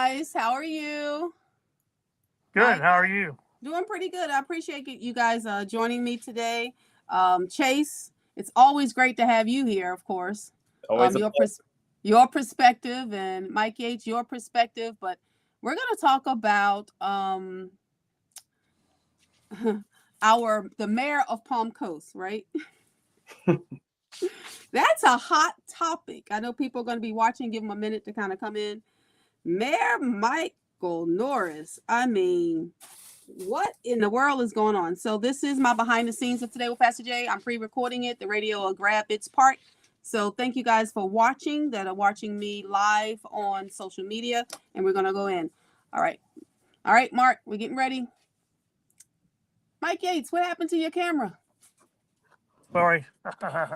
guys. How are you? Good. How are you? Doing pretty good. I appreciate you guys joining me today. Chase, it's always great to have you here, of course. Always a Your pleasure. your perspective, and Mike Yates, your perspective. But we're going to talk about the mayor of Palm Coast, right? That's a hot topic. I know people are going to be watching. Give them a minute to kind of come in. Mayor Michael Norris. I mean, what in the world is going on? So this is my behind the scenes of Today with Pastor J. I'm pre-recording it. The radio will grab its part. So thank you guys for watching that are watching me live on social media. And we're going to go in. All right. All right, Mark, we're getting ready. Mike Yates, what happened to your camera? Sorry.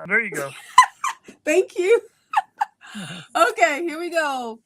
There you go. Thank you. Okay, here we go.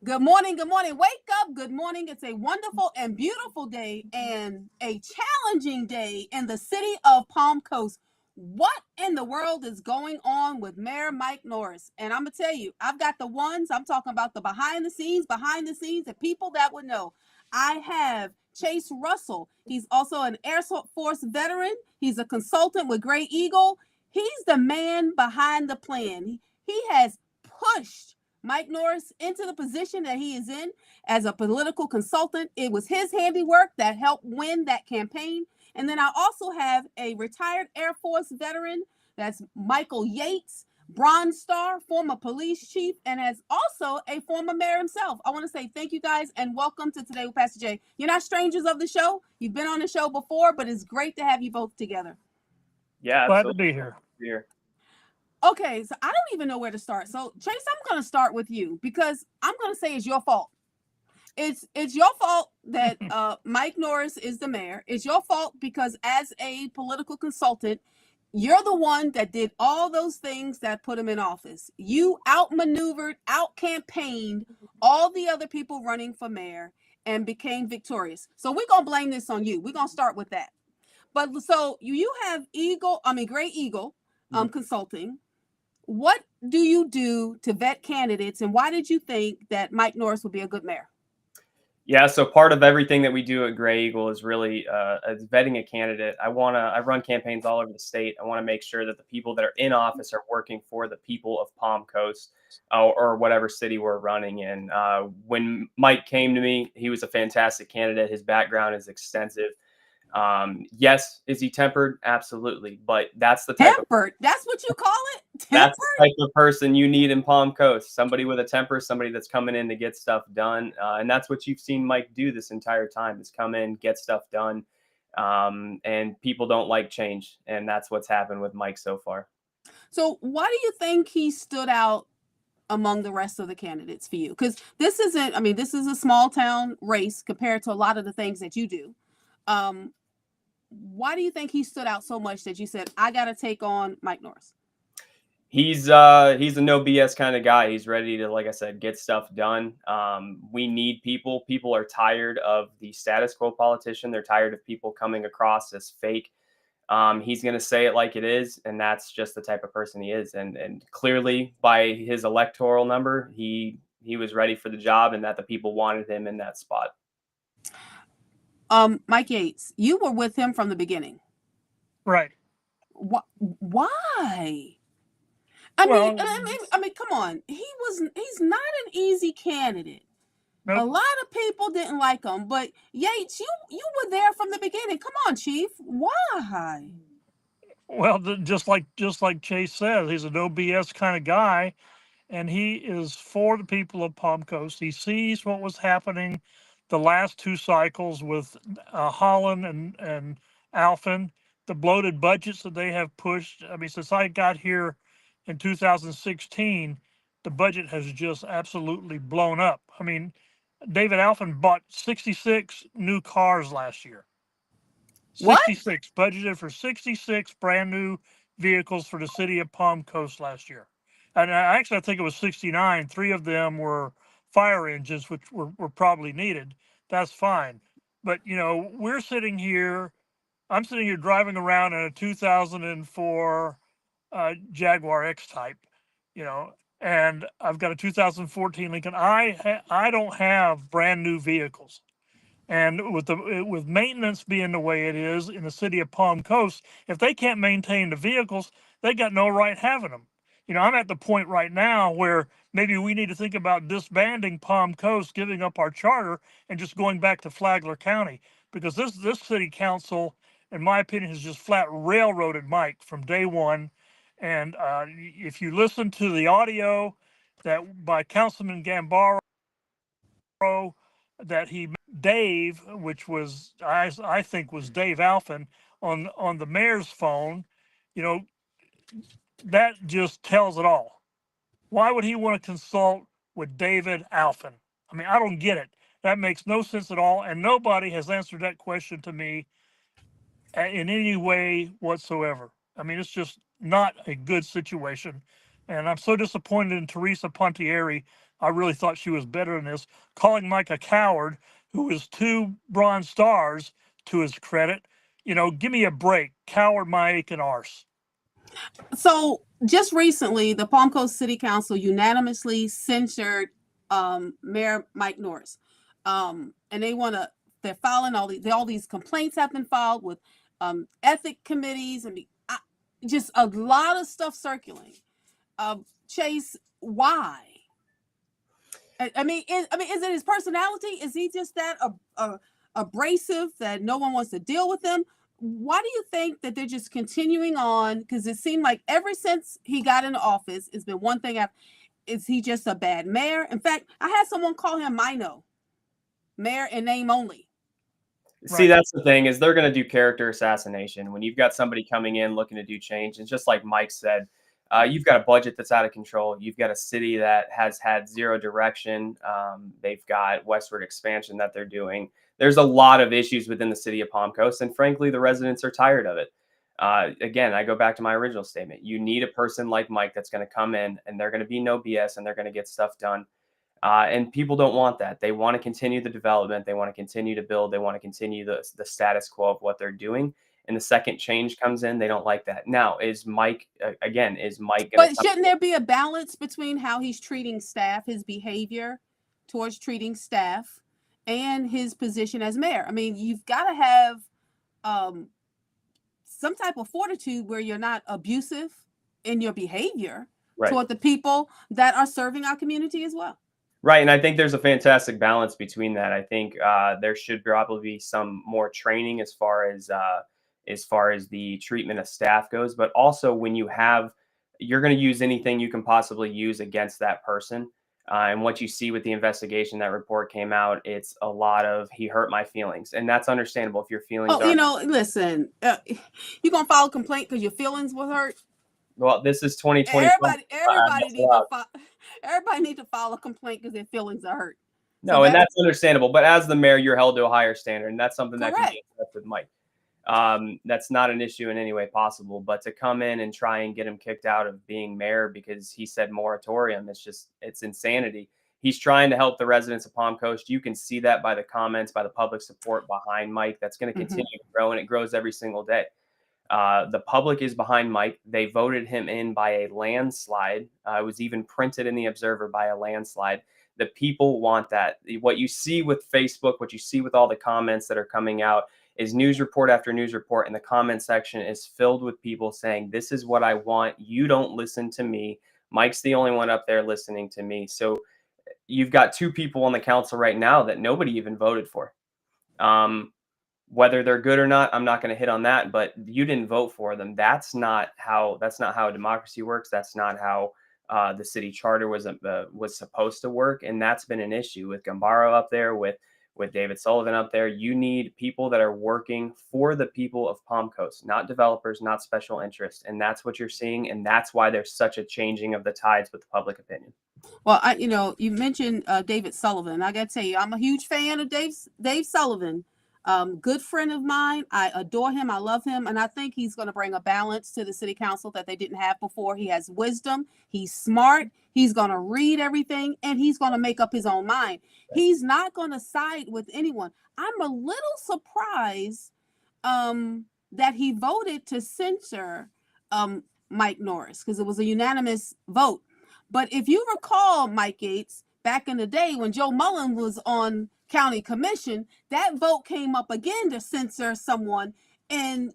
Good morning. Good morning. Wake up. Good morning. It's a wonderful and beautiful day and a challenging day in the city of Palm Coast. What in the world is going on with Mayor Mike Norris? And I'm going to tell you, I've got the ones, I'm talking about the behind the scenes, the people that would know. I have Chase Russell. He's also an Air Force veteran. He's a consultant with Gray Eagle. He's the man behind the plan. He has pushed Mike Norris into the position that he is in as a political consultant. It was his handiwork that helped win that campaign. And then I also have a retired Air Force veteran. That's Michael Yates, Bronze Star, former police chief, and as also a former mayor himself. I want to say thank you guys and welcome to Today with Pastor J. You're not strangers of the show. You've been on the show before, but it's great to have you both together. Yeah, Glad absolutely. to be here. Okay, so I don't even know where to start. So Chase, I'm going to start with you because I'm going to say it's your fault. It's your fault that Mike Norris is the mayor. It's your fault because as a political consultant, you're the one that did all those things that put him in office. You outmaneuvered, out-campaigned all the other people running for mayor and became victorious. So we're going to blame this on you. We're going to start with that. But so you have Gray Eagle Consulting. What do you do to vet candidates, and why did you think that Mike Norris would be a good mayor? Yeah, so part of everything that we do at Gray Eagle is really is vetting a candidate. I run campaigns all over the state. I want to make sure that the people that are in office are working for the people of Palm Coast or whatever city we're running in. When Mike came to me, he was a fantastic candidate. His background is extensive. Yes, is he tempered? Absolutely, but that's the type tempered. That's what you call it. Tempered? That's the type of person you need in Palm Coast. Somebody with a temper, somebody that's coming in to get stuff done, and that's what you've seen Mike do this entire time: is come in, get stuff done, and people don't like change, and that's what's happened with Mike so far. So, why do you think he stood out among the rest of the candidates for you? Because this isn't. I mean, this is a small town race compared to a lot of the things that you do. Why do you think he stood out so much that you said, I got to take on Mike Norris? He's a no BS kind of guy. He's ready to, like I said, get stuff done. We need people. People are tired of the status quo politician. They're tired of people coming across as fake. He's going to say it like it is, and that's just the type of person he is. And clearly, by his electoral number, he was ready for the job, and that the people wanted him in that spot. Mike Yates, you were with him from the beginning. Right. Why? I mean, come on. He's not an easy candidate. Nope. A lot of people didn't like him, but Yates, you were there from the beginning. Come on, Chief. Why? Well, just like Chase said, he's a no BS kind of guy, and he is for the people of Palm Coast. He sees what was happening the last two cycles with Holland and Alphen, the bloated budgets that they have pushed. I mean, since I got here in 2016, the budget has just absolutely blown up. I mean, David Alphen bought 66 new cars last year. 66, what? Budgeted for 66 brand new vehicles for the city of Palm Coast last year. And I think it was 69. 3 of them were fire engines, which were probably needed. That's fine. But, you know, I'm sitting here driving around in a 2004 Jaguar X-Type, you know, and I've got a 2014 Lincoln. I don't have brand new vehicles. And with maintenance being the way it is in the city of Palm Coast, if they can't maintain the vehicles, they got no right having them. I'm at the point right now where maybe we need to think about disbanding Palm Coast, giving up our charter, and just going back to Flagler County, because this city council, in my opinion, has just flat railroaded Mike from day one. And if you listen to the audio that by Councilman Gambaro that he Dave, which was I think was Dave Alphin on the mayor's phone, you know, that just tells it all. Why would he want to consult with David Alphin? I mean, I don't get it. That makes no sense at all, and nobody has answered that question to me in any way whatsoever. I mean, it's just not a good situation, and I'm so disappointed in Teresa Pontieri. I really thought she was better than this, calling Mike a coward, who is 2 Bronze Stars to his credit. Give me a break, coward Mike and arse. So just recently, the Palm Coast City Council unanimously censured Mayor Mike Norris, and they're filing all these complaints have been filed with ethic committees, and just a lot of stuff circulating. Chase, why? I mean, is it his personality? Is he just that abrasive that no one wants to deal with him? Why do you think that they're just continuing on? Because it seemed like ever since he got into office, it's been one thing after. Is he just a bad mayor? In fact, I had someone call him Mino, mayor in name only. See, that's the thing, is they're going to do character assassination when you've got somebody coming in looking to do change. And just like Mike said, you've got a budget that's out of control. You've got a city that has had zero direction. They've got westward expansion that they're doing. There's a lot of issues within the city of Palm Coast, and frankly, the residents are tired of it. Again, I go back to my original statement. You need a person like Mike that's going to come in, and they're going to be no BS, and they're going to get stuff done. And people don't want that. They want to continue the development. They want to continue to build. They want to continue the status quo of what they're doing. And the second change comes in, they don't like that. Now, is Mike gonna But shouldn't there be a balance between how he's treating staff, his behavior towards treating staff, and his position as mayor? I mean, you've got to have some type of fortitude where you're not abusive in your behavior toward the people that are serving our community as well. Right, and I think there's a fantastic balance between that. I think there should probably be some more training as far as the treatment of staff goes, but also when you're going to use anything you can possibly use against that person. And what you see with the investigation, that report came out, it's a lot of he hurt my feelings, and that's understandable if your feelings. Listen, you gonna file a complaint because your feelings were hurt. Well, this is 2020. Everybody need to file a complaint because their feelings are hurt. No, and that's understandable. But as the mayor, you're held to a higher standard, and that's something that can be addressed with Mike. That's not an issue in any way possible. But to come in and try and get him kicked out of being mayor because he said moratorium, it's insanity. He's trying to help the residents of Palm Coast. You can see that by the comments, by the public support behind Mike. That's going to continue to grow, and it grows every single day. The public is behind Mike. They voted him in by a landslide. It was even printed in the Observer by a landslide. The people want that. What you see with Facebook, what you see with all the comments that are coming out is news report after news report, and the comment section is filled with people saying, this is what I want. You don't listen to me. Mike's the only one up there listening to me. So you've got 2 people on the council right now that nobody even voted for. Whether they're good or not, I'm not going to hit on that, but you didn't vote for them. That's not how democracy works. That's not how the city charter was supposed to work. And that's been an issue with Gambaro up there, with David Sullivan up there. You need people that are working for the people of Palm Coast, not developers, not special interests. And that's what you're seeing. And that's why there's such a changing of the tides with the public opinion. Well, you mentioned David Sullivan. I got to tell you, I'm a huge fan of Dave Sullivan. Good friend of mine. I adore him. I love him. And I think he's going to bring a balance to the city council that they didn't have before. He has wisdom. He's smart. He's going to read everything, and he's going to make up his own mind. He's not going to side with anyone. I'm a little surprised that he voted to censure Mike Norris, because it was a unanimous vote. But if you recall, Mike Gates, back in the day when Joe Mullen was on county commission, that vote came up again to censor someone, and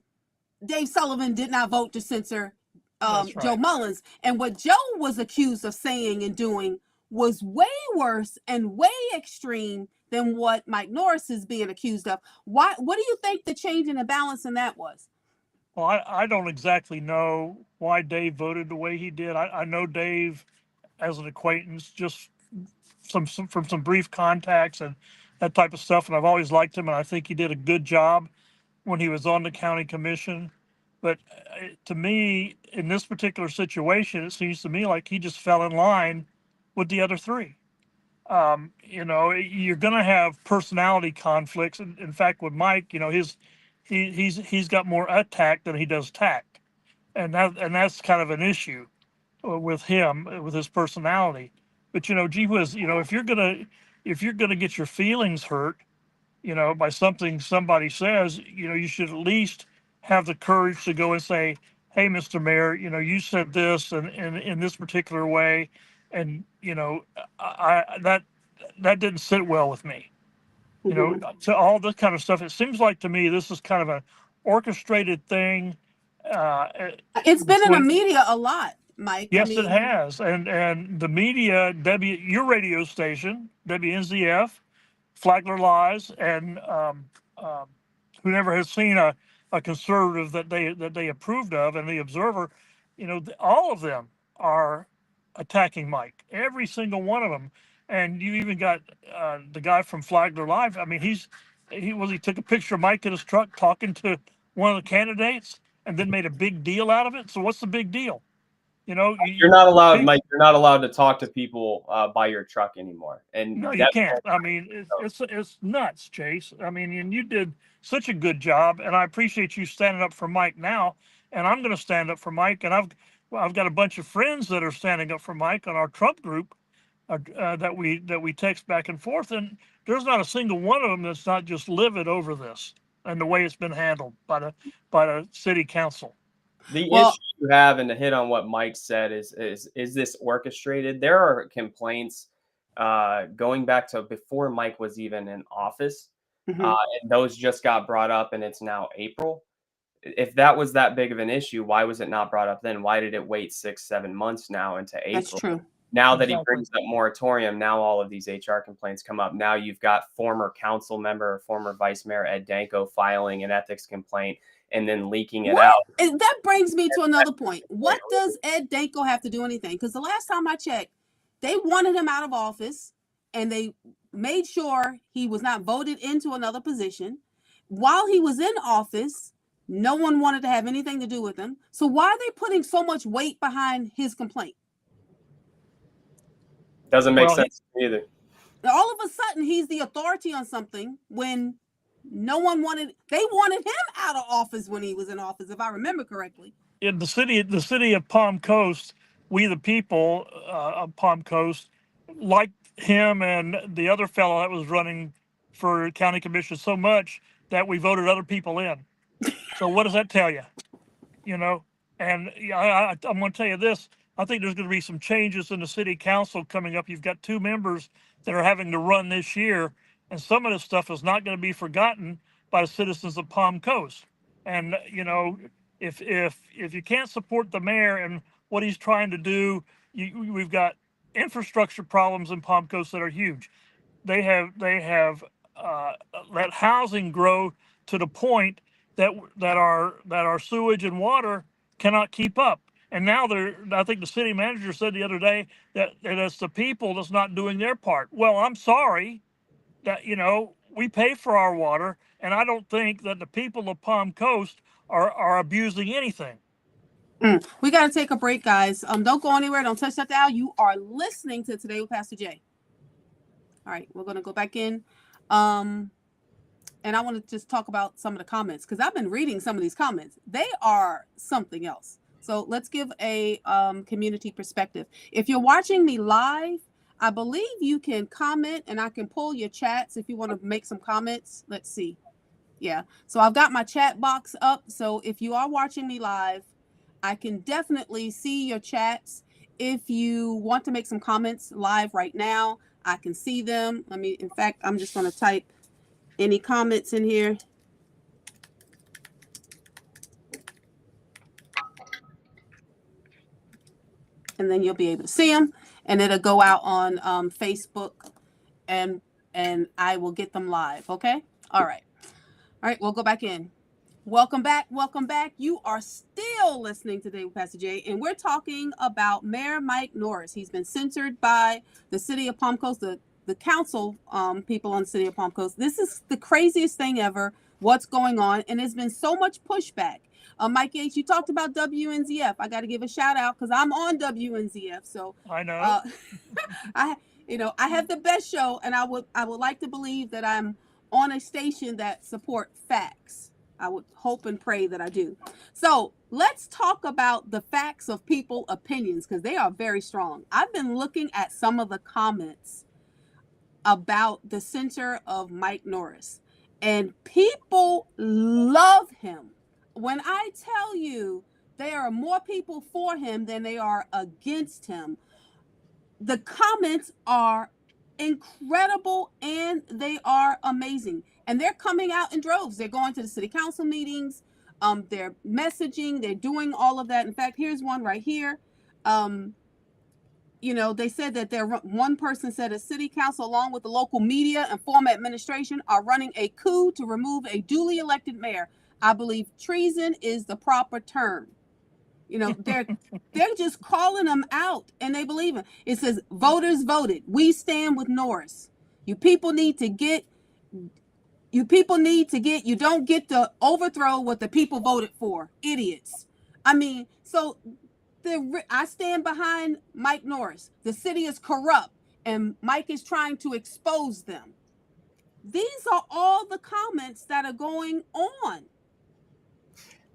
Dave Sullivan did not vote to censor That's Joe right. Mullins. And what Joe was accused of saying and doing was way worse and way extreme than what Mike Norris is being accused of. What do you think the change in the balance in that was? Well, I don't exactly know why Dave voted the way he did. I know Dave as an acquaintance, just from some brief contacts and that type of stuff. And I've always liked him, and I think he did a good job when he was on the county commission. But to me, in this particular situation, it seems to me like he just fell in line with the other three. You're going to have personality conflicts. In fact, with Mike, he's got more attack than he does tact, and that's kind of an issue with him, with his personality. But gee whiz, if you're gonna get your feelings hurt, by something somebody says, you should at least have the courage to go and say, "Hey, Mr. Mayor, you said this and in this particular way, and that didn't sit well with me." To all this kind of stuff. It seems like to me this is kind of an orchestrated thing. It's been in the media a lot, Mike. Yes, it has, and the media, your radio station, WNZF, Flagler Lies, and who never has seen a conservative that they approved of, and the Observer, all of them are attacking Mike, every single one of them. And you even got the guy from Flagler Live. I mean, he took a picture of Mike in his truck talking to one of the candidates, and then made a big deal out of it. So what's the big deal? You're not allowed, Mike. You're not allowed to talk to people by your truck anymore. And no, you can't. I mean, it's nuts, Chase. I mean, and you did such a good job, and I appreciate you standing up for Mike now. And I'm going to stand up for Mike, and I've got a bunch of friends that are standing up for Mike on our Trump group that we text back and forth, and there's not a single one of them that's not just livid over this and the way it's been handled by the city council. The issue you have, and to hit on what Mike said, is this orchestrated? There are complaints going back to before Mike was even in office, and those just got brought up, and it's now April. If that was that big of an issue, why was it not brought up then? Why did it wait 6-7 months now into April? That's true. Now that he brings up moratorium, now all of these HR complaints come up. Now you've got former council member, former Vice Mayor Ed Danko filing an ethics complaint and then leaking it out. That brings me to another point. What does Ed Danko have to do anything? Because the last time I checked, they wanted him out of office, and they made sure he was not voted into another position. While he was in office, no one wanted to have anything to do with him. So why are they putting so much weight behind his complaint? Doesn't make sense to me either. All of a sudden, he's the authority on something when no one they wanted him out of office when he was in office, if I remember correctly. In the city of Palm Coast, we the people of Palm Coast liked him and the other fellow that was running for county commission so much that we voted other people in. So what does that tell you? And I'm going to tell you this. I think there's going to be some changes in the city council coming up. You've got 2 members that are having to run this year, and some of this stuff is not going to be forgotten by the citizens of Palm Coast. And if you can't support the mayor and what he's trying to do, we've got infrastructure problems in Palm Coast that are huge. They have let housing grow to the point that our sewage and water cannot keep up. And now I think the city manager said the other day that it's the people that's not doing their part. Well, I'm sorry that, we pay for our water, and I don't think that the people of Palm Coast are abusing anything. We got to take a break, guys. Don't go anywhere. Don't touch that dial. You are listening to Today with Pastor Jay. All right, we're going to go back in. And I want to just talk about some of the comments, because I've been reading some of these comments. They are something else. So let's give a community perspective. If you're watching me live, I believe you can comment, and I can pull your chats if you want to make some comments. Let's see. Yeah. So I've got my chat box up. So if you are watching me live, I can definitely see your chats. if you want to make some comments live right now, I can see them. In fact, I'm just going to type any comments in here. And then you'll be able to see them, and it'll go out on Facebook, and I will get them live. Okay. All right. We'll go back in. Welcome back. Welcome back. You are still listening today with Pastor Jay, and we're talking about Mayor Mike Norris. He's been censored by the city of Palm Coast, the council people on the city of Palm Coast. This is the craziest thing ever. What's going on? And there's been so much pushback. Mike H., you talked about WNZF. I got to give a shout out because I'm on WNZF. So I know. I have the best show, and I would like to believe that I'm on a station that support facts. I would hope and pray that I do. So let's talk about the facts of people opinions, because they are very strong. I've been looking at some of the comments about the censure of Mike Norris, and people love him. When I tell you there are more people for him than they are against him, the comments are incredible and they are amazing. And they're coming out in droves. They're going to the city council meetings. They're messaging. They're doing all of that. In fact, here's one right here. They said that one person said a city council, along with the local media and former administration, are running a coup to remove a duly elected mayor. I believe treason is the proper term. They're just calling them out, and they believe it. It says voters voted. We stand with Norris. You don't get to overthrow what the people voted for. Idiots. I stand behind Mike Norris. The city is corrupt, and Mike is trying to expose them. These are all the comments that are going on.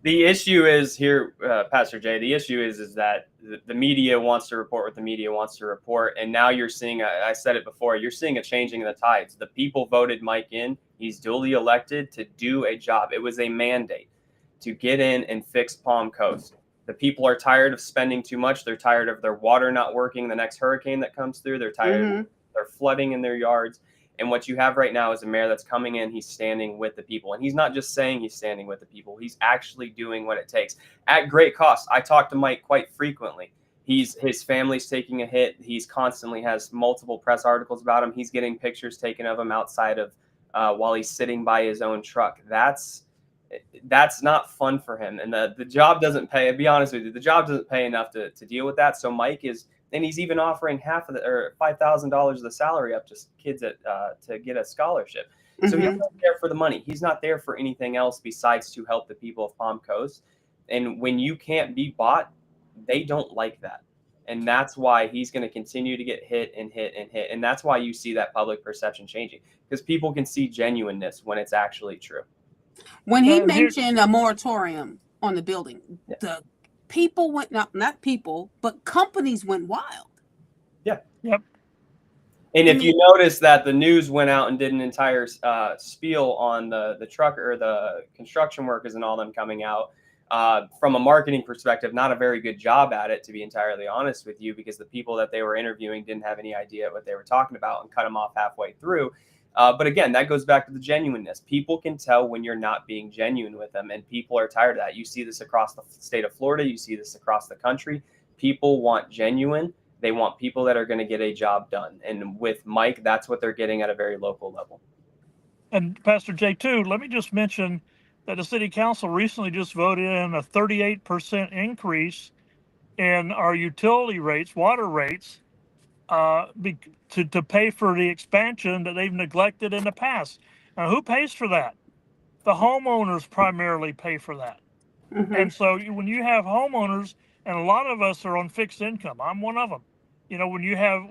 The issue is here, Pastor Jay, the issue is that the media wants to report what the media wants to report. And now you're seeing, I said it before, you're seeing a changing of the tides. The people voted Mike in. He's duly elected to do a job. It was a mandate to get in and fix Palm Coast. The people are tired of spending too much. They're tired of their water not working the next hurricane that comes through. They're tired of their flooding in their yards. And what you have right now is a mayor that's coming in. He's standing with the people. And he's not just saying he's standing with the people. He's actually doing what it takes at great cost. I talk to Mike quite frequently. His family's taking a hit. He's constantly has multiple press articles about him. He's getting pictures taken of him outside of while he's sitting by his own truck. That's not fun for him. And the job doesn't pay. I'll be honest with you, the job doesn't pay enough to deal with that. So Mike is. And he's even offering half of $5,000 of the salary up to kids to get a scholarship. So he's not there for the money. He's not there for anything else besides to help the people of Palm Coast. And when you can't be bought, they don't like that. And that's why he's going to continue to get hit and hit and hit. And that's why you see that public perception changing, because people can see genuineness when it's actually true. When he mentioned a moratorium on the building, the people went, not people, but companies went wild. Yeah. Yep. And if you notice that the news went out and did an entire spiel on the truck or the construction workers and all them coming out, from a marketing perspective, not a very good job at it, to be entirely honest with you, because the people that they were interviewing didn't have any idea what they were talking about and cut them off halfway through. But again, that goes back to the genuineness. People can tell when you're not being genuine with them, and people are tired of that. You see this across the state of Florida. You see this across the country. People want genuine. They want people that are going to get a job done. And with Mike, that's what they're getting at a very local level. And Pastor Jay, too, let me just mention that the city council recently just voted in a 38% increase in our utility rates, water rates, to pay for the expansion that they've neglected in the past. Now, who pays for that? The homeowners primarily pay for that. And so when you have homeowners, and a lot of us are on fixed income, I'm one of them. When you have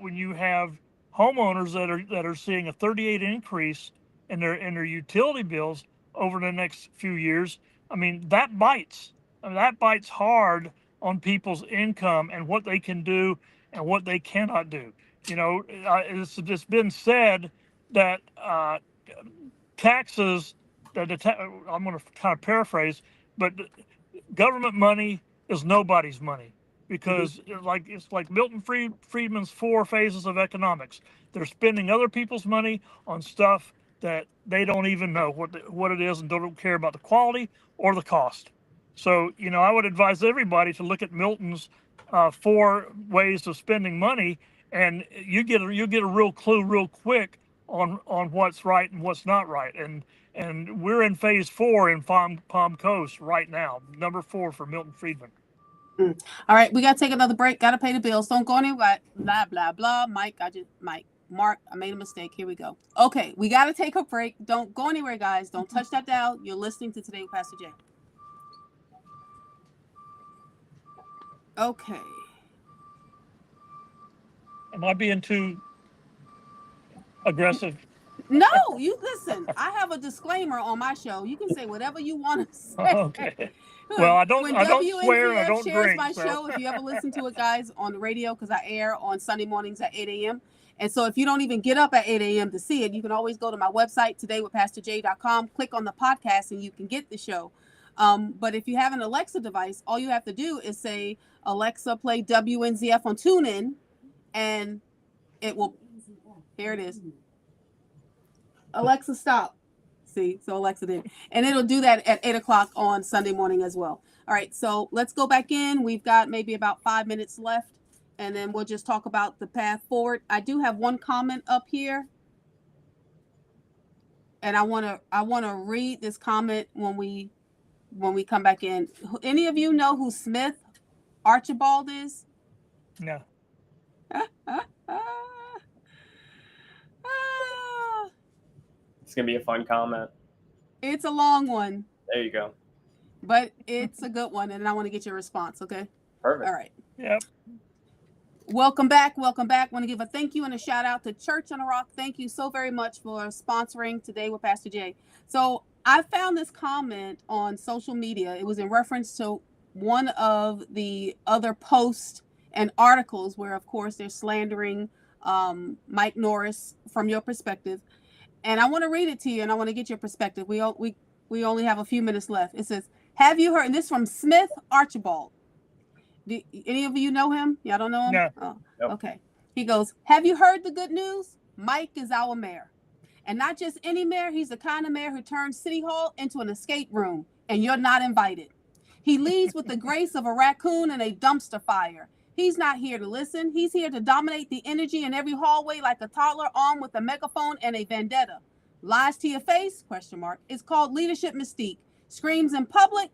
homeowners that are seeing a 38 increase in their utility bills over the next few years, that bites. That bites hard on people's income and what they can do and what they cannot do. It's been said that taxes, I'm going to kind of paraphrase, but government money is nobody's money. because it's like Milton Friedman's 4 phases of economics. They're spending other people's money on stuff that they don't even know what it is and don't care about the quality or the cost. So, I would advise everybody to look at Milton's 4 ways of spending money, and you get a real clue real quick on what's right and what's not right. And we're in phase 4 in Palm Coast right now, number 4 for Milton Friedman. All right, we got to take another break. Got to pay the bills. Don't go anywhere. Blah, blah, blah. Mark, I made a mistake. Here we go. Okay, we got to take a break. Don't go anywhere, guys. Don't touch that dial. You're listening to Today with Pastor Jay. Okay. Am I being too aggressive? No, you listen. I have a disclaimer on my show. You can say whatever you want to say. Okay. Well, I don't swear and I don't shares drink. my show, if you ever listen to it, guys, on the radio, because I air on Sunday mornings at 8 a.m. And so if you don't even get up at 8 a.m. to see it, you can always go to my website, todaywithpastorj.com, click on the podcast, and you can get the show. But if you have an Alexa device, all you have to do is say, Alexa, play WNZF on TuneIn, and it will, here it is. Alexa, stop. See, so Alexa did. And it'll do that at 8 o'clock on Sunday morning as well. All right, so let's go back in. We've got maybe about 5 minutes left, and then we'll just talk about the path forward. I do have one comment up here, and I want to read this comment when we come back in. Any of you know who Smith Archibald is? No. It's going to be a fun comment. It's a long one. There you go. But it's a good one, and I want to get your response, okay? Perfect. All right. Yep. Welcome back. Welcome back. Want to give a thank you and a shout out to Church on a Rock. Thank you so very much for sponsoring Today with Pastor Jay. So I found this comment on social media. It was in reference to one of the other posts and articles where, of course, they're slandering Mike Norris from your perspective. And I want to read it to you, and I want to get your perspective. We only have a few minutes left. It says, have you heard, and this is from Smith Archibald. Do any of you know him? Y'all don't know him? No. Oh, Nope. Okay. He goes, have you heard the good news? Mike is our mayor. And not just any mayor. He's the kind of mayor who turns City Hall into an escape room, and you're not invited. He leads with the grace of a raccoon in a dumpster fire. He's not here to listen. He's here to dominate the energy in every hallway like a toddler armed with a megaphone and a vendetta. Lies to your face, ? It's called leadership mystique. Screams in public,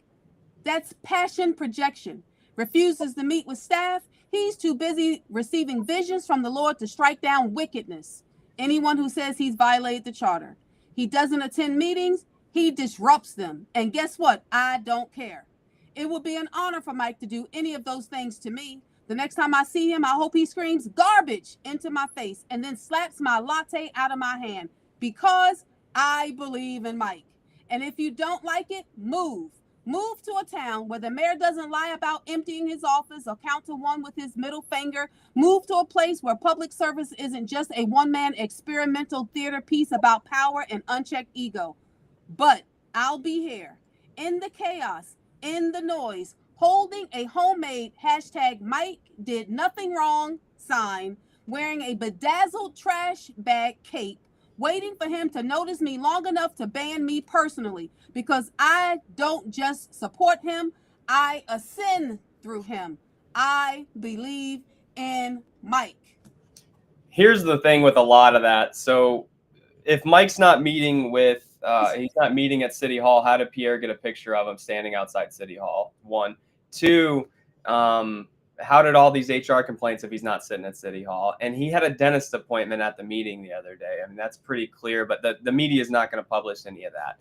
that's passion projection. Refuses to meet with staff. He's too busy receiving visions from the Lord to strike down wickedness. Anyone who says he's violated the charter. He doesn't attend meetings. He disrupts them. And guess what? I don't care. It would be an honor for Mike to do any of those things to me. The next time I see him, I hope he screams garbage into my face and then slaps my latte out of my hand because I believe in Mike. And if you don't like it, move. Move to a town where the mayor doesn't lie about emptying his office or count to one with his middle finger. Move to a place where public service isn't just a one-man experimental theater piece about power and unchecked ego. But I'll be here in the chaos, in the noise, holding a homemade #Mike did nothing wrong sign, wearing a bedazzled trash bag cape, waiting for him to notice me long enough to ban me personally, because I don't just support him, I ascend through him. I believe in Mike. Here's the thing with a lot of that. So if Mike's not meeting with, he's not meeting at City Hall, how did Pierre get a picture of him standing outside City Hall? 1. 2, how did all these HR complaints if he's not sitting at City Hall? And he had a dentist appointment at the meeting the other day. I mean, that's pretty clear, but the media is not going to publish any of that.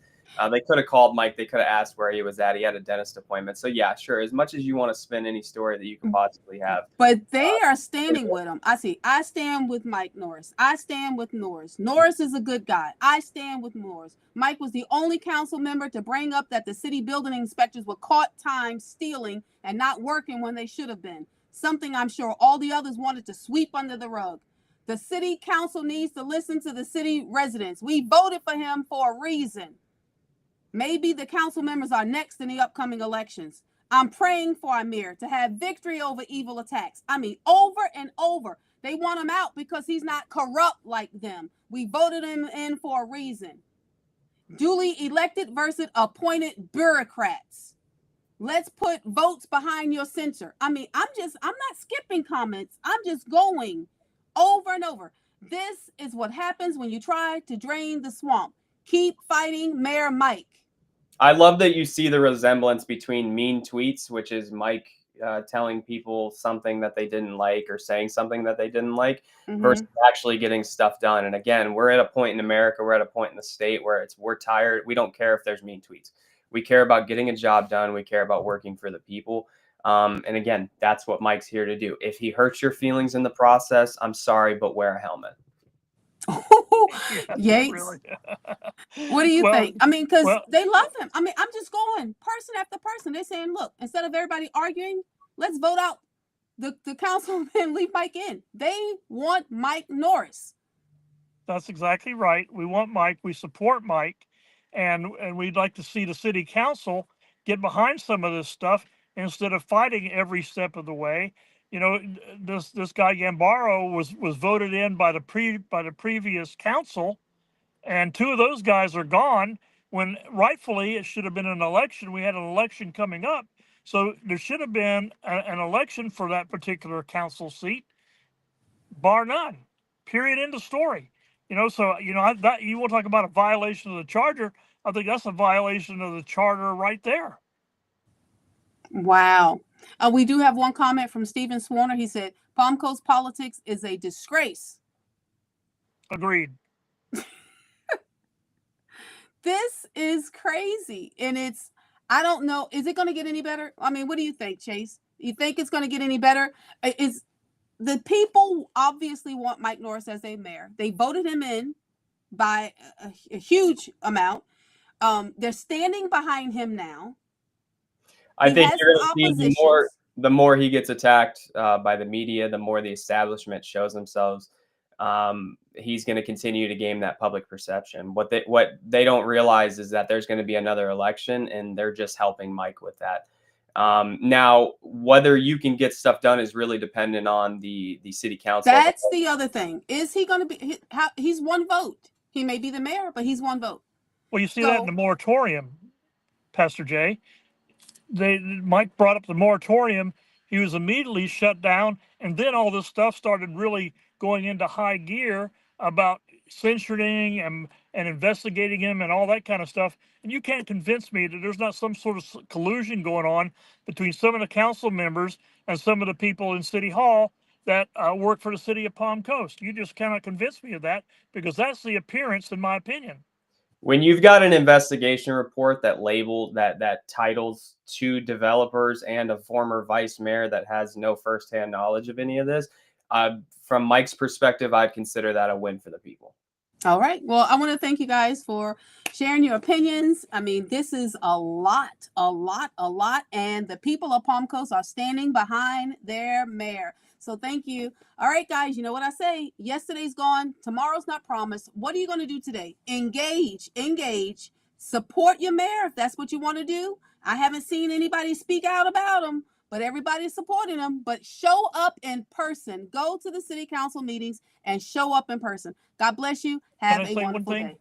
They could have called Mike. They could have asked where he was at. He had a dentist appointment. So, yeah, sure. As much as you want to spin any story that you can possibly have. But they are standing with him. I stand with Mike Norris. I stand with Norris. Norris is a good guy. I stand with Norris. Mike was the only council member to bring up that the city building inspectors were caught time stealing and not working when they should have been. Something I'm sure all the others wanted to sweep under the rug. The city council needs to listen to the city residents. We voted for him for a reason. Maybe the council members are next in the upcoming elections. I'm praying for Amir to have victory over evil attacks. I mean, over and over. They want him out because he's not corrupt like them. We voted him in for a reason. Duly elected versus appointed bureaucrats. Let's put votes behind your censor. I mean, I'm not skipping comments. I'm just going over and over. This is what happens when you try to drain the swamp. Keep fighting Mayor Mike. I love that you see the resemblance between mean tweets, which is Mike telling people something that they didn't like or saying something that they didn't like, versus actually getting stuff done. And again, we're at a point in America, we're at a point in the state where we're tired. We don't care if there's mean tweets. We care about getting a job done. We care about working for the people. And again, that's what Mike's here to do. If he hurts your feelings in the process, I'm sorry, but wear a helmet. Yates, Really? what do you think? I mean, because they love him. I mean, I'm just going person after person. They're saying, look, instead of everybody arguing, let's vote out the councilman and leave Mike in. They want Mike Norris. That's exactly right. We want Mike. We support Mike, and we'd like to see the city council get behind some of this stuff instead of fighting every step of the way. You know, this guy Gambaro was voted in by the previous council, and two of those guys are gone when rightfully it should have been an election. We had an election coming up, so there should have been an election for that particular council seat, bar none. Period. End of story. You know, so that you want to talk about a violation of the charter? I think that's a violation of the charter right there. Wow. We do have one comment from Stephen Swarner. He said, Palm Coast politics is a disgrace. Agreed. This is crazy. And I don't know, is it going to get any better? I mean, what do you think, Chase? You think it's going to get any better? The people obviously want Mike Norris as a mayor. They voted him in by a huge amount. They're standing behind him now. I think you're going to see the more he gets attacked by the media, the more the establishment shows themselves. He's going to continue to game that public perception. What they don't realize is that there's going to be another election, and they're just helping Mike with that. Now, whether you can get stuff done is really dependent on the city council. That's the other thing. Is he going to be? He's one vote. He may be the mayor, but he's one vote. Well, you see that in the moratorium, Pastor Jay. Mike brought up the moratorium. He was immediately shut down, and then all this stuff started really going into high gear about censoring and investigating him and all that kind of stuff. And you can't convince me that there's not some sort of collusion going on between some of the council members and some of the people in City Hall that work for the city of Palm Coast. You just cannot convince me of that, because that's the appearance, in my opinion. When you've got an investigation report that titles two developers and a former vice mayor that has no firsthand knowledge of any of this, from Mike's perspective, I'd consider that a win for the people. All right. Well, I want to thank you guys for sharing your opinions. I mean, this is a lot. And the people of Palm Coast are standing behind their mayor. So thank you. All right, guys, you know what I say? Yesterday's gone. Tomorrow's not promised. What are you going to do today? Engage. Support your mayor if that's what you want to do. I haven't seen anybody speak out about him, but everybody's supporting him. But show up in person. Go to the city council meetings and show up in person. God bless you. Have a wonderful day.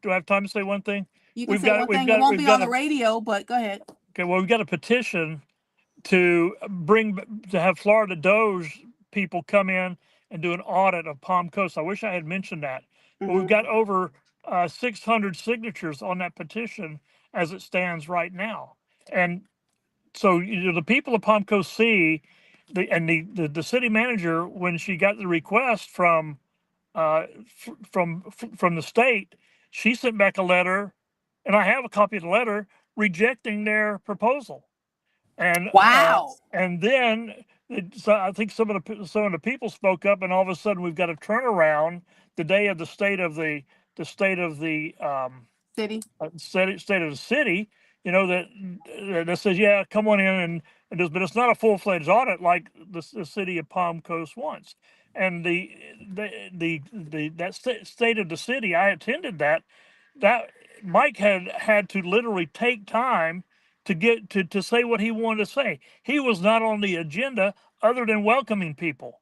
Do I have time to say one thing? You can say one thing. It won't be on the radio, but go ahead. Okay, well, we've got a petition to have Florida Doge people come in and do an audit of Palm Coast. I wish I had mentioned that. But we've got over 600 signatures on that petition as it stands right now. And so the people of Palm Coast see the city manager, when she got the request from the state, she sent back a letter, and I have a copy of the letter, rejecting their proposal. And wow. And then I think some of the people spoke up, and all of a sudden we've got a turnaround the day of the state of the state of the city. You know, that says, yeah, come on in and do, but it's not a full-fledged audit like the city of Palm Coast wants. And that state of the city, I attended that Mike had to literally take time to say what he wanted to say. He was not on the agenda other than welcoming people.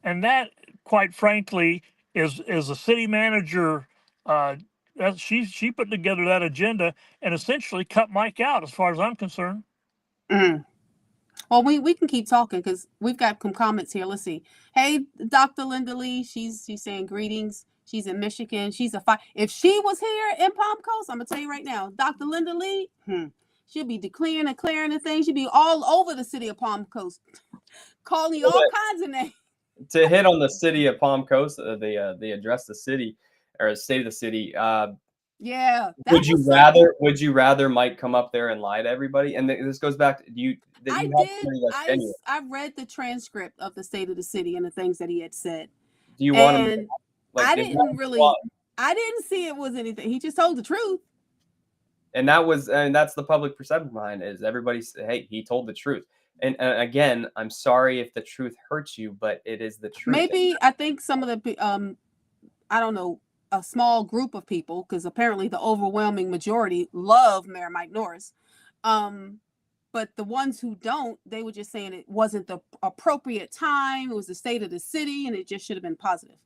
And that, quite frankly, is a city manager. She put together that agenda and essentially cut Mike out, as far as I'm concerned. Mm. Well, we can keep talking because we've got some comments here. Let's see. Hey, Dr. Linda Lee. She's saying greetings. She's in Michigan. She's a If she was here in Palm Coast, I'm gonna tell you right now, Dr. Linda Lee, she'll be declaring and clearing the things. She'll be all over the city of Palm Coast, calling all kinds of names. To hit on the city of Palm Coast, the address the city or state of the city. Yeah. Would you rather Mike come up there and lie to everybody? And this goes back to I read the transcript of the state of the city and the things that he had said. Do you want him? I didn't see it was anything. He just told the truth. And that's the public perception behind it, is everybody say, hey, he told the truth. And again, I'm sorry if the truth hurts you, but it is the truth. Maybe I think some of the I don't know, a small group of people, because apparently the overwhelming majority love Mayor Mike Norris. But the ones who don't, they were just saying it wasn't the appropriate time. It was the state of the city, and it just should have been positive.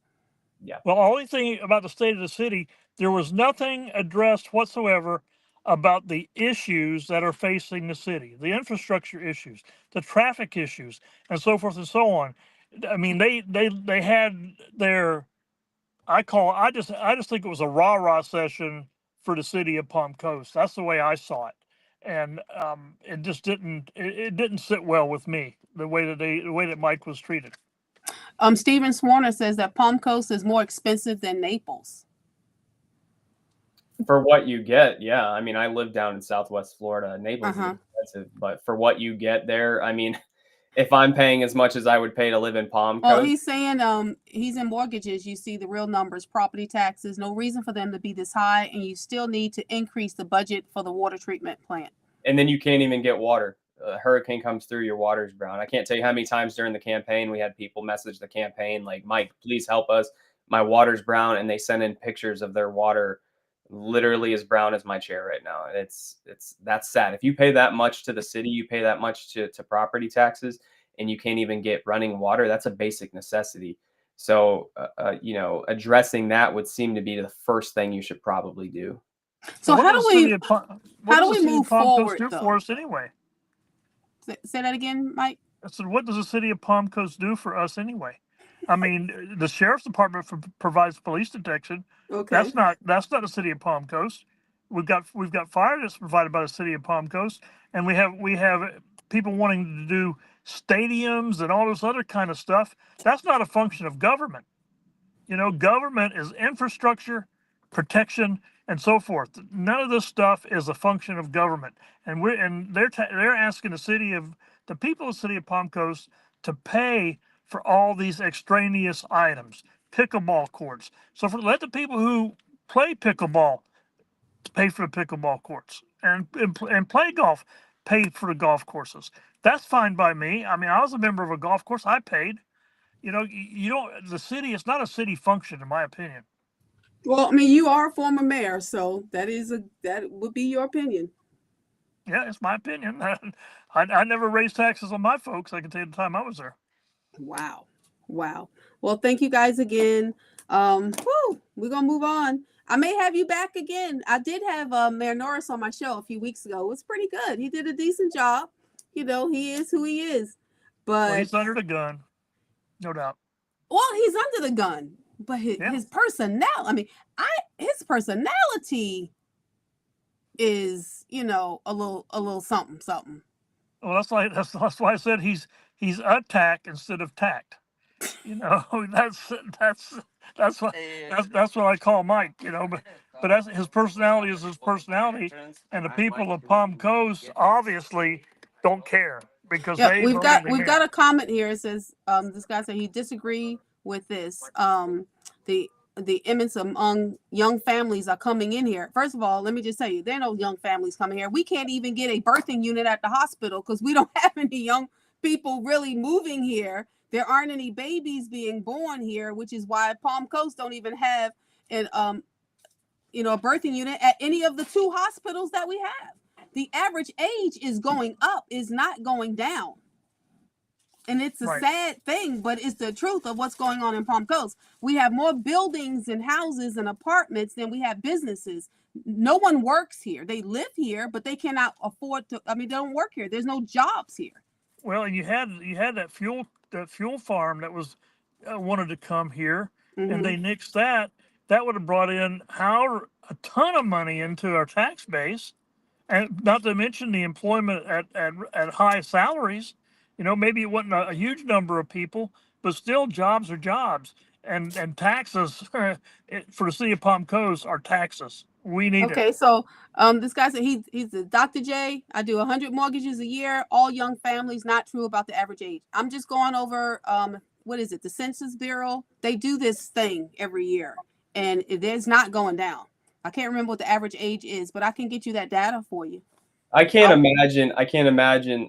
Yeah. Well, the only thing about the state of the city, there was nothing addressed whatsoever about the issues that are facing the city, the infrastructure issues, the traffic issues, and so forth and so on. I mean, they had their, I just think it was a rah-rah session for the city of Palm Coast. That's the way I saw it. And it just didn't sit well with me, the way that Mike was treated. Stephen Swarner says that Palm Coast is more expensive than Naples. For what you get, yeah. I mean, I live down in Southwest Florida. Naples is expensive, but for what you get there, I mean, if I'm paying as much as I would pay to live in Palm Coast. Well, he's saying he's in mortgages. You see the real numbers, property taxes, no reason for them to be this high, and you still need to increase the budget for the water treatment plant. And then you can't even get water. A hurricane comes through, your water's brown. I can't tell you how many times during the campaign we had people message the campaign like, Mike, please help us. My water's brown, and they send in pictures of their water literally as brown as my chair right now. That's sad. If you pay that much to the city, you pay that much to property taxes, and you can't even get running water. That's a basic necessity. So, addressing that would seem to be the first thing you should probably do. So how do we move forward for us anyway? Say that again, Mike. So what does the city of Palm Coast do for us anyway? I mean, the sheriff's department provides police detection. Okay. That's not the city of Palm Coast. We've got fire that's provided by the city of Palm Coast, and we have people wanting to do stadiums and all this other kind of stuff. That's not a function of government. Government is infrastructure, protection, and so forth. None of this stuff is a function of government, and they're asking the people of the city of Palm Coast to pay for all these extraneous items, pickleball courts. So let the people who play pickleball pay for the pickleball courts, and play golf, pay for the golf courses. That's fine by me. I mean, I was a member of a golf course. I paid. The city, it's not a city function, in my opinion. Well, I mean, you are a former mayor, so that would be your opinion. Yeah, it's my opinion. I never raised taxes on my folks. I can tell you the time I was there. Wow. Well, thank you guys again. We're gonna move on. I may have you back again. I did have Mayor Norris on my show a few weeks ago. It was pretty good. He did a decent job. He is who he is. But he's under the gun, no doubt. Well, he's under the gun, but his personality. I mean, his personality is a little something. Well, that's why I said he's attack instead of tact. That's what I call Mike. But that's his personality is his personality, and the people of Palm Coast obviously don't care because we've got a comment here. It says this guy said he disagreed with this. The immense among young families are coming in here. First of all, let me just tell you, there are no young families coming here. We can't even get a birthing unit at the hospital because we don't have any young people really moving here. There aren't any babies being born here, which is why Palm Coast don't even have a birthing unit at any of the 2 hospitals that we have. the average age is going up, is not going down. And it's a sad thing, but it's the truth of what's going on in Palm Coast. We have more buildings and houses and apartments than we have businesses. No one works here. They live here, but they cannot afford to. I mean, they don't work here. There's no jobs here. Well, and you had that fuel farm that was wanted to come here, and they nixed that. That would have brought in a ton of money into our tax base, and not to mention the employment at high salaries. Maybe it wasn't a huge number of people, but still jobs are jobs, and taxes for the city of Palm Coast are taxes. We need it. Okay, so this guy said he's a Dr. J. I do 100 mortgages a year, all young families. Not true about the average age. I'm just going over what is it? The Census Bureau. They do this thing every year, and it is not going down. I can't remember what the average age is, but I can get you that data for you. I can't imagine.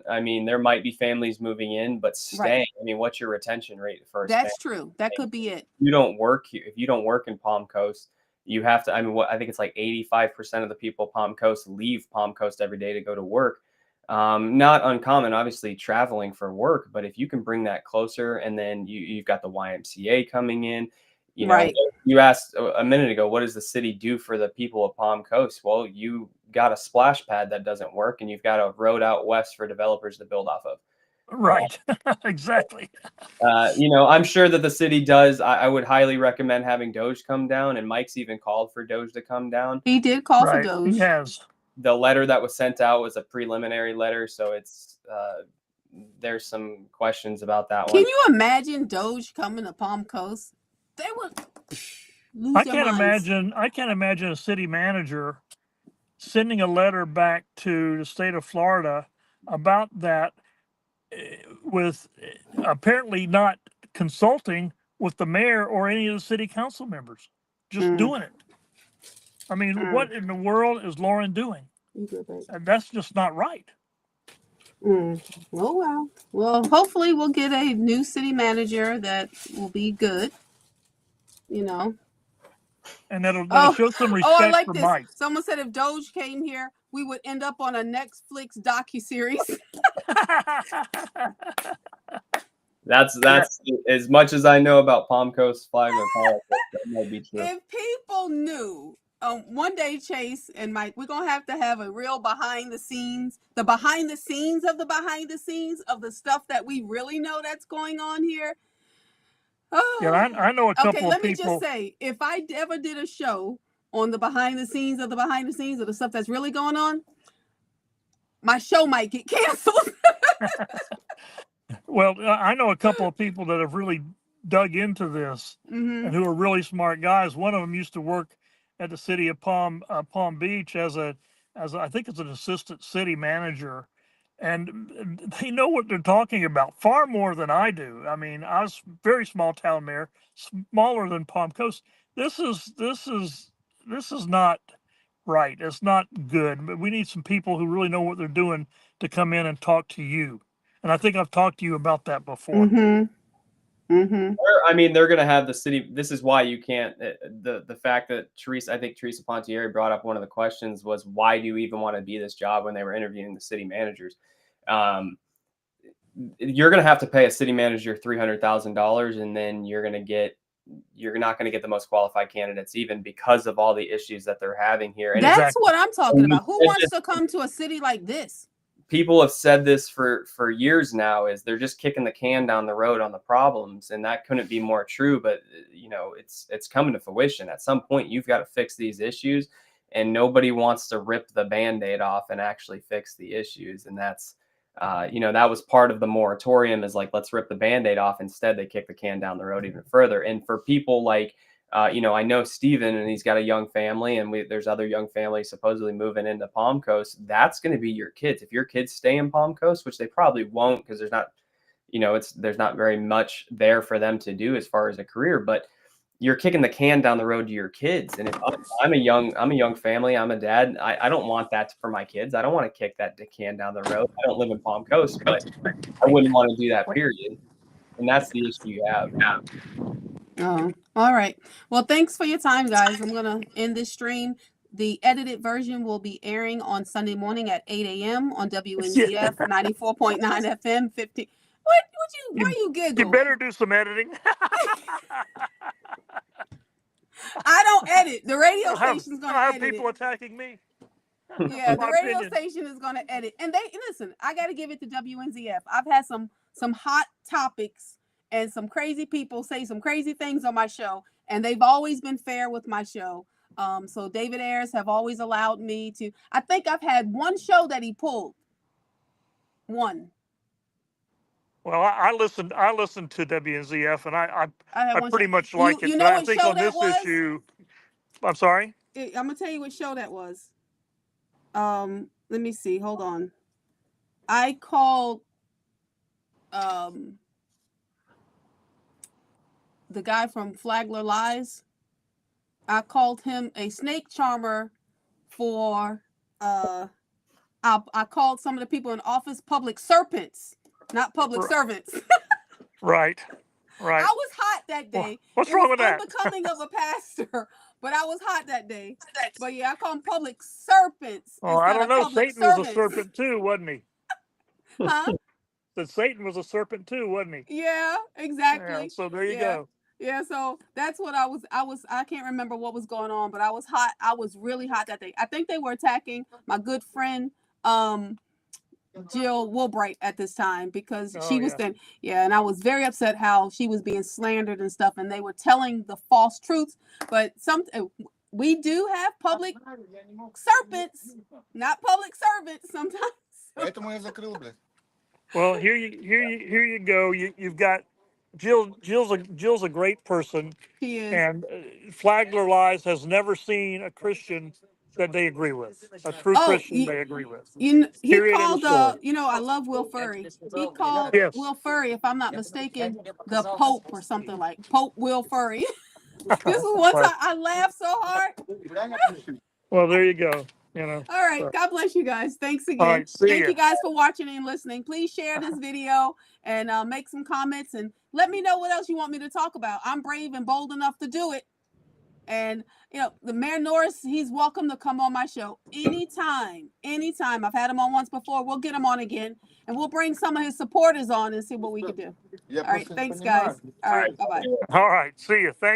I mean, there might be families moving in, but staying. Right. I mean, what's your retention rate first? That's true. That could be it. You don't work here. If you don't work in Palm Coast, you have to. I mean, I think it's like 85% of the people Palm Coast leave Palm Coast every day to go to work. Not uncommon, obviously, traveling for work. But if you can bring that closer, and then you've got the YMCA coming in. You asked a minute ago, what does the city do for the people of Palm Coast? Well, you got a splash pad that doesn't work, and you've got a road out west for developers to build off of. Right. Exactly. I'm sure that the city does. I would highly recommend having Doge come down, and Mike's even called for Doge to come down. He did call for Doge. He has. The letter that was sent out was a preliminary letter, so it's there's some questions about that one. Can you imagine Doge coming to Palm Coast? They would lose their minds. I can't imagine a city manager sending a letter back to the state of Florida about that, with apparently not consulting with the mayor or any of the city council members, just doing it. I mean, what in the world is Lauren doing? And that's just not right. Oh, well. Well, hopefully we'll get a new city manager that will be good, And that'll show some respect I like for this. Mike. Someone said if Doge came here, we would end up on a Netflix docuseries. That's as much as I know about Palm Coast flag and politics. That might be true. If people knew, one day, Chase and Mike, we're gonna have to have a real behind the scenes of the stuff that we really know that's going on here. Oh. Yeah, I know a couple of people. Let me just say, if I ever did a show on the behind the scenes of the stuff that's really going on, my show might get canceled. Well, I know a couple of people that have really dug into this and who are really smart guys. One of them used to work at the city of Palm Beach as I think it's an assistant city manager. And they know what they're talking about far more than I do. I mean, I was very small town mayor, smaller than Palm Coast. This is not right. It's not good. But we need some people who really know what they're doing to come in and talk to you. And I think I've talked to you about that before. I mean, they're going to have the city. This is why you can't. The fact that I think Teresa Pontieri brought up one of the questions was, why do you even want to be this job when they were interviewing the city managers? You're going to have to pay a city manager $300,000, and then you're not going to get the most qualified candidates, even because of all the issues that they're having here. And that's what I'm talking about. Who wants to come to a city like this? People have said this for years now, is they're just kicking the can down the road on the problems. And that couldn't be more true, but it's coming to fruition. At some point, you've got to fix these issues, and nobody wants to rip the Band-Aid off and actually fix the issues. And that's, that was part of the moratorium, is like, let's rip the Band-Aid off. Instead, they kick the can down the road even further. And for people like, I know Steven, and he's got a young family, and there's other young families supposedly moving into Palm Coast. That's going to be your kids. If your kids stay in Palm Coast, which they probably won't, because there's not, there's not very much there for them to do as far as a career, but you're kicking the can down the road to your kids. And if I'm a young family, I'm a dad. I don't want that for my kids. I don't want to kick that can down the road. I don't live in Palm Coast, but I wouldn't want to do that, period. And that's the issue you have. Oh, all right. Well, thanks for your time, guys. I'm going to end this stream. The edited version will be airing on Sunday morning at 8 a.m. on WNZF 94.9 FM 50. Why you giggle? You better do some editing. I don't edit. The radio station's going to edit people it. attacking me. Yeah, the radio station is going to edit. And listen, I got to give it to WNZF. I've had some hot topics and some crazy people say some crazy things on my show, and they've always been fair with my show. So David Ayers have always allowed me to. I think I've had one show that he pulled. One. Well, I listened to WNZF, and I pretty much like it. You but know I what think show on this that was? issue, I'm sorry. I'm gonna tell you what show that was. Let me see. Hold on. I called the guy from Flagler Lies. I called him a snake charmer for I called some of the people in office public serpents, not public servants. Right. I was hot that day. What's wrong with that? Unbecoming of a pastor, but I was hot that day. But yeah, I call them public serpents. Oh, I don't know. Satan was a serpent too, wasn't he? Huh? That Satan was a serpent too, wasn't he? Yeah, exactly. Yeah, so there you go. Yeah, so that's what I can't remember what was going on, but I was hot. I was really hot that day. I think they were attacking my good friend Jill Wilbright at this time because she was then, and I was very upset how she was being slandered and stuff, and they were telling the false truths. But we do have public serpents, not public servants sometimes. Well, here you go. You've got Jill's a great person. She is. And Flagler Lies has never seen a Christian that they agree with. A true Christian they agree with. He called I love Will Furry. He called Will Furry, if I'm not mistaken, the Pope or something like Pope Will Furry. This was one time I laughed so hard. Well, there you go. All right. So. God bless you guys. Thanks again. Right, Thank you guys for watching and listening. Please share this video and make some comments and let me know what else you want me to talk about. I'm brave and bold enough to do it. And, the Mayor Norris, he's welcome to come on my show anytime. I've had him on once before. We'll get him on again and we'll bring some of his supporters on and see what we can do. All right. Thanks, guys. All right. Bye-bye. All right. See you. Thank you.